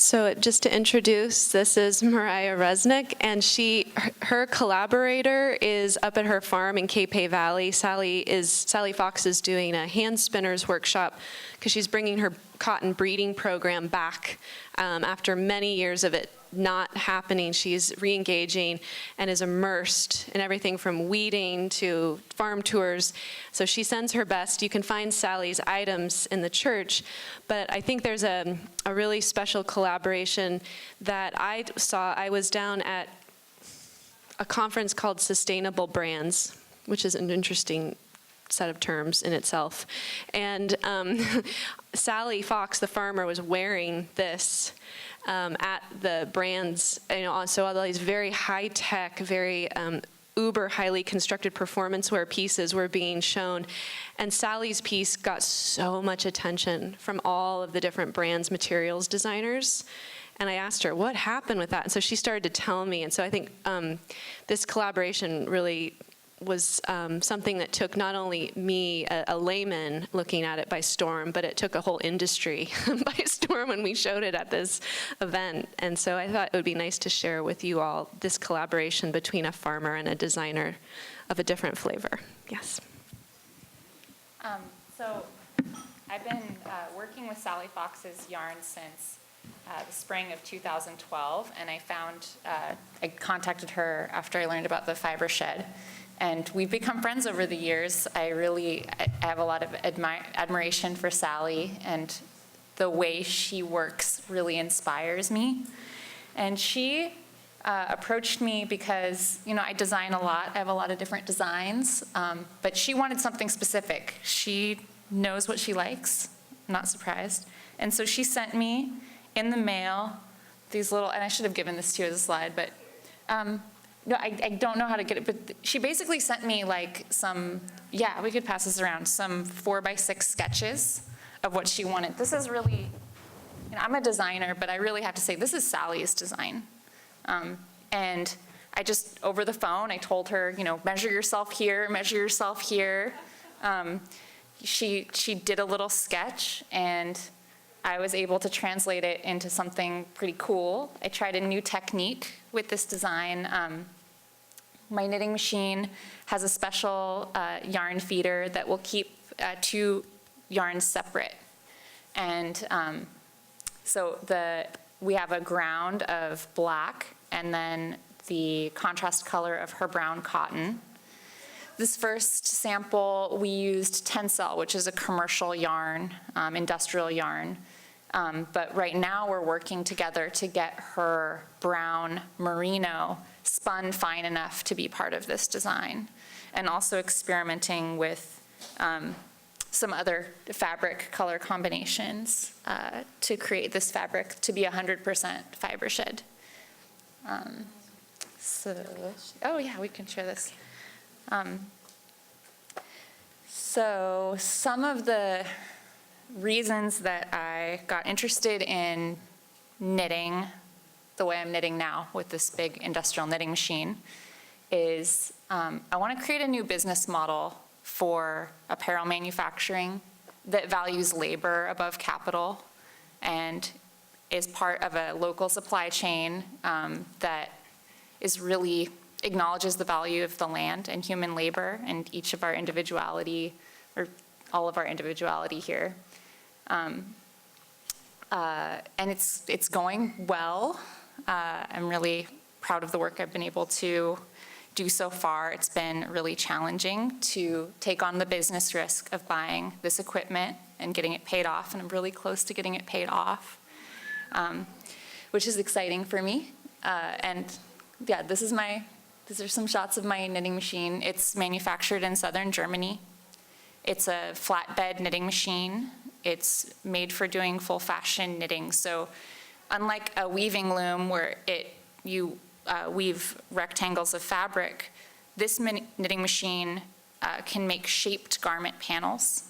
So just to introduce, this is Myrrhia Resneck, and her collaborator is up at her farm in Cape Hay Valley. Sally Fox is doing a hand spinners workshop because she's bringing her cotton breeding program back after many years of it not happening. She's re-engaging and is immersed in everything from weeding to farm tours. So she sends her best. You can find Sally's items in the church, but I think there's a really special collaboration that I saw. I was down at a conference called Sustainable Brands, which is an interesting set of terms in itself. And Sally Fox, the farmer, was wearing this at the brands, so all these very high-tech, very uber highly constructed performance wear pieces were being shown. And Sally's piece got so much attention from all of the different brands, materials designers. And I asked her, what happened with that? And so she started to tell me. And so I think this collaboration really was something that took not only me, a layman, looking at it by storm, but it took a whole industry by storm when we showed it at this event. And so I thought it would be nice to share with you all this collaboration between a farmer and a designer of a different flavor. Yes. So I've been working with Sally Fox's yarn since the spring of 2012, and I contacted her after I learned about the Fibershed. And we've become friends over the years. I have a lot of admiration for Sally, and the way she works really inspires me. And she approached me because, I design a lot. I have a lot of different designs, but she wanted something specific. She knows what she likes, I'm not surprised. And so she sent me in the mail these little, and I should have given this to you as a slide, but no, I don't know how to get it, but she basically sent me like we could pass this around, some 4x6 sketches of what she wanted. This is really, I'm a designer, but I really have to say this is Sally's design. And I just, over the phone, I told her, measure yourself here, measure yourself here. She did a little sketch, and I was able to translate it into something pretty cool. I tried a new technique with this design. My knitting machine has a special yarn feeder that will keep two yarns separate. And so we have a ground of black and then the contrast color of her brown cotton. This first sample, we used Tencel, which is a commercial yarn, industrial yarn. But right now we're working together to get her brown merino spun fine enough to be part of this design, and also experimenting with some other fabric color combinations to create this fabric to be 100% Fibershed. Oh yeah, we can share this. So some of the reasons that I got interested in knitting the way I'm knitting now with this big industrial knitting machine is I want to create a new business model for apparel manufacturing that values labor above capital and is part of a local supply chain that is really acknowledges the value of the land and human labor and each of our individuality, or all of our individuality here. And it's going well. I'm really proud of the work I've been able to do so far. It's been really challenging to take on the business risk of buying this equipment and getting it paid off, and I'm really close to getting it paid off, which is exciting for me. And yeah, these are some shots of my knitting machine. It's manufactured in southern Germany. It's a flatbed knitting machine. It's made for doing full fashion knitting. So unlike a weaving loom where you weave rectangles of fabric, this knitting machine can make shaped garment panels.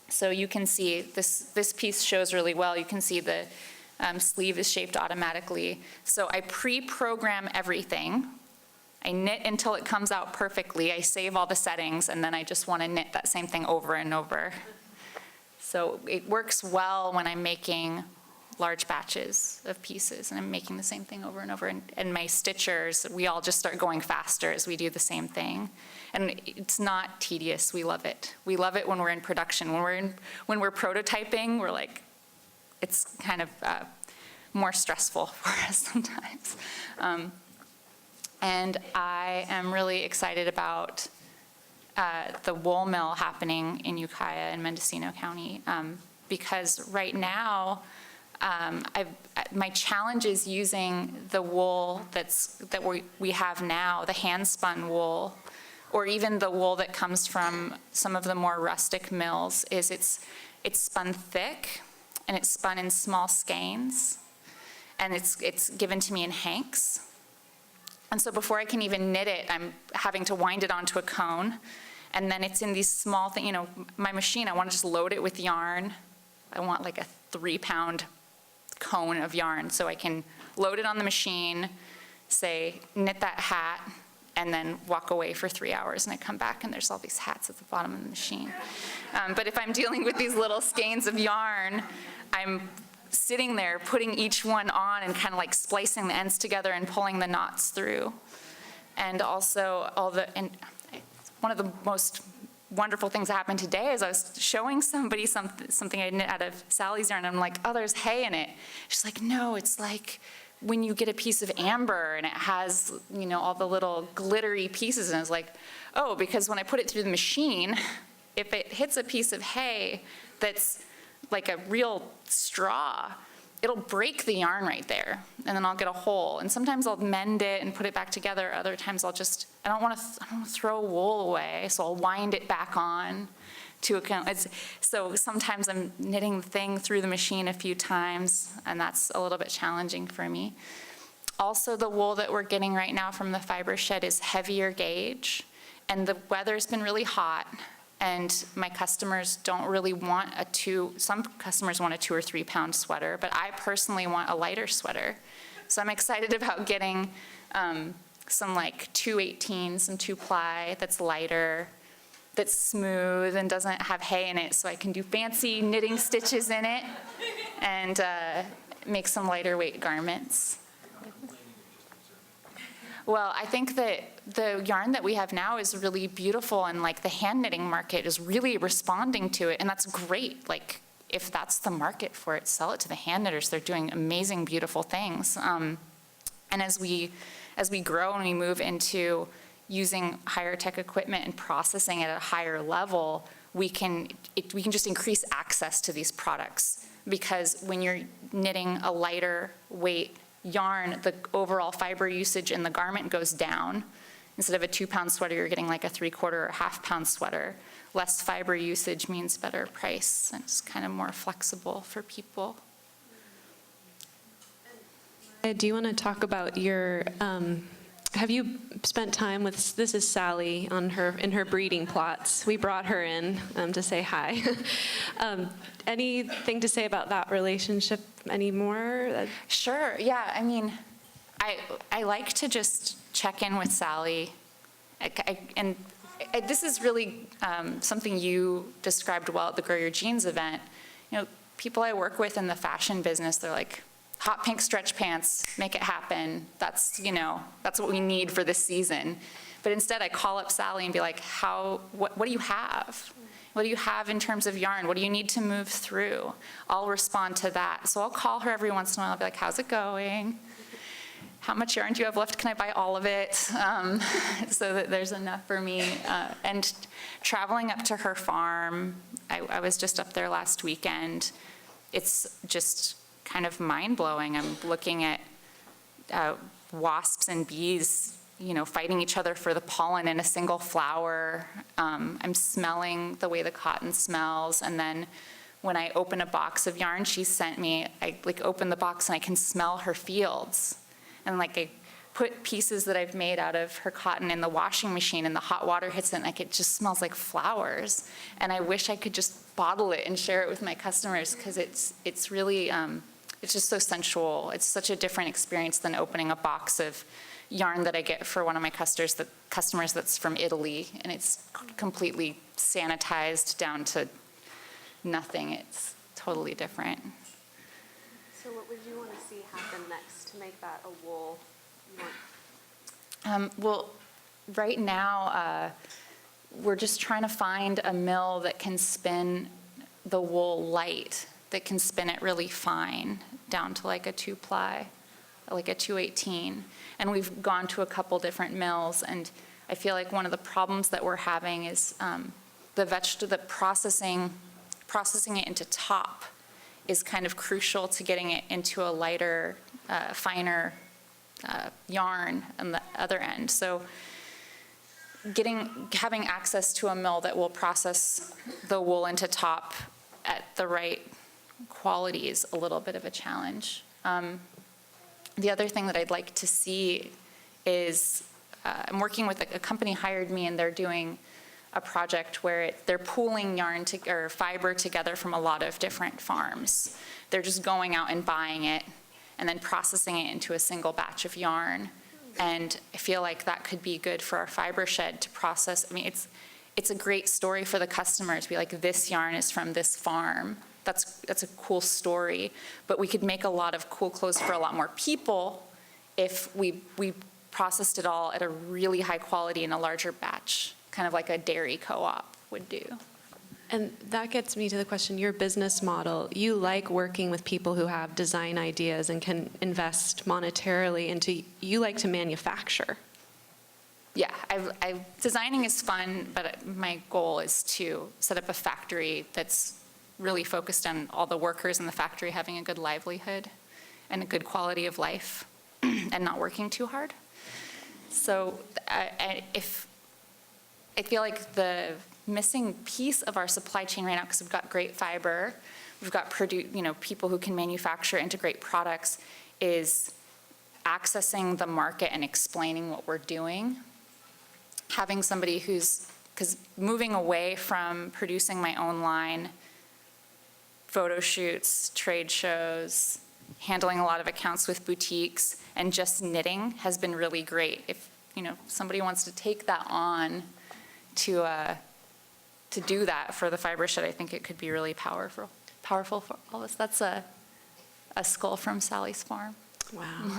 So you can see this piece shows really well. You can see the sleeve is shaped automatically. So I pre-program everything. I knit until it comes out perfectly. I save all the settings, and then I just want to knit that same thing over and over. So it works well when I'm making large batches of pieces, and I'm making the same thing over and over. And my stitchers, we all just start going faster as we do the same thing. And it's not tedious. We love it. We love it when we're in production. When we're prototyping, we're like, it's kind of more stressful for us sometimes. And I am really excited about the wool mill happening in Ukiah and Mendocino County, because right now, my challenge is using the wool that we have now, the hand-spun wool, or even the wool that comes from some of the more rustic mills, is it's spun thick, and it's spun in small skeins, and it's given to me in hanks. And so before I can even knit it, I'm having to wind it onto a cone, and then it's in these small things. You know, my machine, I want to just load it with yarn. I want like a 3-pound cone of yarn, so I can load it on the machine, say, knit that hat, and then walk away for 3 hours, and I come back and there's all these hats at the bottom of the machine. But if I'm dealing with these little skeins of yarn, I'm sitting there putting each one on and kind of like splicing the ends together and pulling the knots through. And also one of the most wonderful things that happened today is I was showing somebody something I knit out of Sally's yarn, and I'm like, oh, there's hay in it. She's like, no, it's like when you get a piece of amber and it has, you know, all the little glittery pieces. And I was like, oh, because when I put it through the machine, if it hits a piece of hay that's like a real straw, it'll break the yarn right there, and then I'll get a hole. And sometimes I'll mend it and put it back together. Other times I don't want to throw wool away, so I'll wind it back on to a cone. So sometimes I'm knitting the thing through the machine a few times, and that's a little bit challenging for me. Also, the wool that we're getting right now from the Fibershed is heavier gauge, and the weather's been really hot. And my customers don't really want some customers want a 2 or 3 pound sweater, but I personally want a lighter sweater. So I'm excited about getting some like 218, some 2-ply that's lighter, that's smooth and doesn't have hay in it, so I can do fancy knitting stitches in it and make some lighter weight garments. Well, I think that the yarn that we have now is really beautiful, and like the hand knitting market is really responding to it, and that's great. Like if that's the market for it, sell it to the hand knitters. They're doing amazing, beautiful things. And as we grow and we move into using higher tech equipment and processing at a higher level, we can just increase access to these products, because when you're knitting a lighter weight yarn, the overall fiber usage in the garment goes down. Instead of a 2-pound sweater, you're getting like a 3/4 or 1/2 pound sweater. Less fiber usage means better price, and it's kind of more flexible for people. Do you want to talk about your, have you spent time with, this is Sally in her breeding plots. We brought her in to say hi. Anything to say about that relationship anymore? Sure, yeah, I mean, I like to just check in with Sally. This is really something you described well at the Grow Your Jeans event. You know, people I work with in the fashion business, they're like, hot pink stretch pants, make it happen. That's what we need for this season. But instead I call up Sally and be like, what do you have? What do you have in terms of yarn? What do you need to move through? I'll respond to that. So I'll call her every once in a while. I'll be like, how's it going? How much yarn do you have left? Can I buy all of it? So that there's enough for me. And traveling up to her farm, I was just up there last weekend. It's just kind of mind-blowing. I'm looking at wasps and bees, fighting each other for the pollen in a single flower. I'm smelling the way the cotton smells, and then when I open a box of yarn she sent me, I open the box and I can smell her fields. And I put pieces that I've made out of her cotton in the washing machine, and the hot water hits it, and it just smells like flowers. And I wish I could just bottle it and share it with my customers, because it's really, it's just so sensual. It's such a different experience than opening a box of yarn that I get for one of my customers that's from Italy, and it's completely sanitized down to nothing. It's totally different. So what would you want to see happen next to make that a wool? Well, right now, we're just trying to find a mill that can spin the wool light, that can spin it really fine down to like a 2-ply, like a 218. And we've gone to a couple different mills, and I feel like one of the problems that we're having is the processing it into top is kind of crucial to getting it into a lighter, finer yarn on the other end. So having access to a mill that will process the wool into top at the right quality is a little bit of a challenge. The other thing that I'd like to see is I'm working with a company hired me, and they're doing a project where they're pooling yarn or fiber together from a lot of different farms. They're just going out and buying it and then processing it into a single batch of yarn. And I feel like that could be good for our Fibershed to process. I mean, it's a great story for the customers. Be like, this yarn is from this farm. That's a cool story. But we could make a lot of cool clothes for a lot more people if we processed it all at a really high quality in a larger batch, kind of like a dairy co-op would do. And that gets me to the question, your business model, you like working with people who have design ideas and can invest monetarily into, you like to manufacture. Yeah, designing is fun, but my goal is to set up a factory that's really focused on all the workers in the factory having a good livelihood and a good quality of life and not working too hard. So I feel like the missing piece of our supply chain right now, because we've got great fiber, we've got people who can manufacture, integrate products, is accessing the market and explaining what we're doing. Having somebody because moving away from producing my own line, photo shoots, trade shows, handling a lot of accounts with boutiques, and just knitting has been really great. If somebody wants to take that on to do that for the Fibershed, I think it could be really powerful for all of us. That's a skull from Sally's farm. Wow.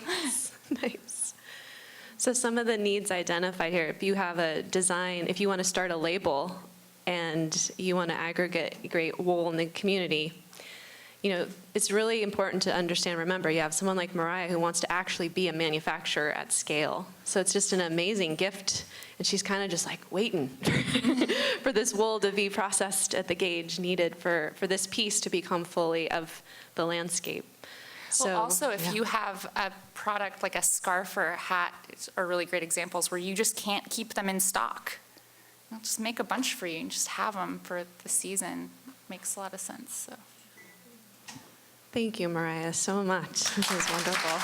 Nice. Nice. So some of the needs identified here, if you have a design, if you want to start a label and you want to aggregate great wool in the community, it's really important to understand, remember, you have someone like Myrrhia who wants to actually be a manufacturer at scale. So it's just an amazing gift, and she's kind of just like waiting for this wool to be processed at the gauge needed for this piece to become fully of the landscape. Well, also, if you have a product like a scarf or a hat, are really great examples where you just can't keep them in stock. Just make a bunch for you and just have them for the season. Makes a lot of sense. So. Thank you, Myrrhia, so much. This was wonderful.